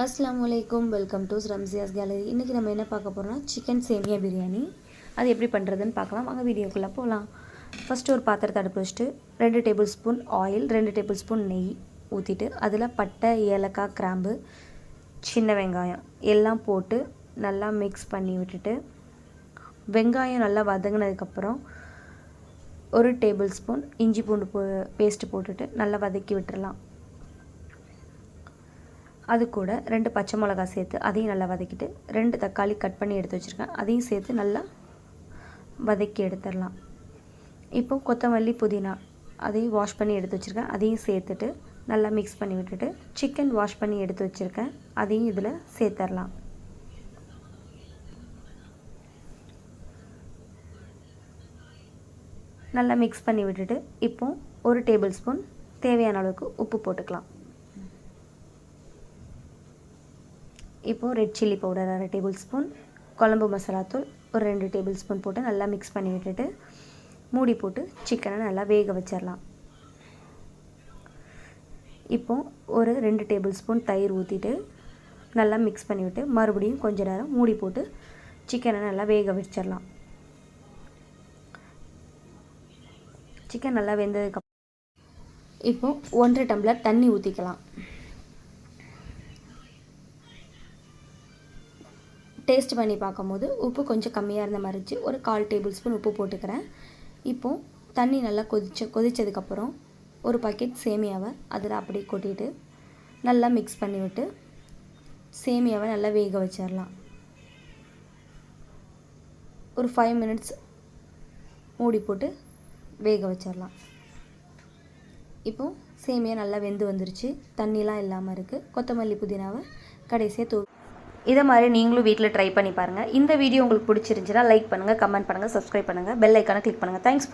अस्सलामुअलैकुम welcome to ரம்சியாஸ் gallery. இன்றைக்கி நம்ம என்ன பார்க்க போகிறோம்னா சிக்கன் சேமியா பிரியாணி. அது எப்படி பண்ணுறதுன்னு பார்க்கலாம். வாங்க வீடியோக்குள்ளே போகலாம். ஃபஸ்ட்டு ஒரு பாத்திரத்தை அடுப்பு வச்சுட்டு 2 table spoon oil, 2 table spoon நெய் ஊற்றிட்டு அதில் பட்டை, ஏலக்காய், கிராம்பு, சின்ன வெங்காயம் எல்லாம் போட்டு நல்லா மிக்ஸ் பண்ணி விட்டுட்டு வெங்காயம் நல்லா வதங்கினதுக்கப்புறம் 1 டேபிள் ஸ்பூன் இஞ்சி பூண்டு பேஸ்ட்டு போட்டுட்டு நல்லா வதக்கி விட்டுடலாம். அது கூட 2 பச்சை மிளகாய் சேர்த்து அதையும் நல்லா வதக்கிட்டு 2 தக்காளி கட் பண்ணி எடுத்து வச்சுருக்கேன், அதையும் சேர்த்து நல்லா வதக்கி எடுத்துடலாம். இப்போ கொத்தமல்லி, புதினா அதையும் வாஷ் பண்ணி எடுத்து வச்சுருக்கேன், அதையும் சேர்த்துட்டு நல்லா மிக்ஸ் பண்ணி விட்டுட்டு சிக்கன் வாஷ் பண்ணி எடுத்து வச்சுருக்கேன், அதையும் இதில் சேர்த்துடலாம். நல்லா மிக்ஸ் பண்ணி விட்டுட்டு இப்போ 1 டேபிள் ஸ்பூன் தேவையான அளவுக்கு உப்பு போட்டுக்கலாம். இப்போது red chilli powder 1/2 table spoon, குழம்பு மசாலாத்தூள் ஒரு 2 டேபிள் ஸ்பூன் போட்டு நல்லா மிக்ஸ் பண்ணி விட்டுட்டு மூடி போட்டு சிக்கனை நல்லா வேக வச்சிடலாம். இப்போது ஒரு 2 டேபிள் ஸ்பூன் தயிர் ஊற்றிட்டு நல்லா மிக்ஸ் பண்ணிவிட்டு மறுபடியும் கொஞ்ச நேரம் மூடி போட்டு சிக்கனை நல்லா வேக வச்சிடலாம். சிக்கன் நல்லா வெந்ததுக்கப்புறம் இப்போது 1.5 டம்ளர் தண்ணி ஊற்றிக்கலாம். டேஸ்ட் பண்ணி பார்க்கும்போது உப்பு கொஞ்சம் கம்மியாக இருந்த மாதிரி இருந்துச்சு, ஒரு 1/4 டேபிள் ஸ்பூன் உப்பு போட்டுக்கிறேன். இப்போது தண்ணி நல்லா கொதித்ததுக்கப்புறம் ஒரு பாக்கெட் சேமியாவை அதில் அப்படியே கொட்டிட்டு நல்லா மிக்ஸ் பண்ணிவிட்டு சேமியாவை நல்லா வேக வச்சிடலாம். ஒரு 5 மினிட்ஸ் மூடி போட்டு வேக வச்சிடலாம். இப்போது சேமியா நல்லா வெந்து வந்துருச்சு, தண்ணிலாம் இல்லாமல் இருக்குது. கொத்தமல்லி, புதினாவை கடைசியாக இதை மாதிரி நீங்களும் வீட்டில் ட்ரை பண்ணி பாருங்கள். இந்த வீடியோ உங்களுக்கு பிடிச்சிருந்துச்சுன்னா லைக் பண்ணுங்கள், கமெண்ட் பண்ணுங்கள், சப்ஸ்கிரைப் பண்ணுங்கள், பெல் ஐக்கானை கிளிக் பண்ணுங்கள். தேங்க்ஸ்.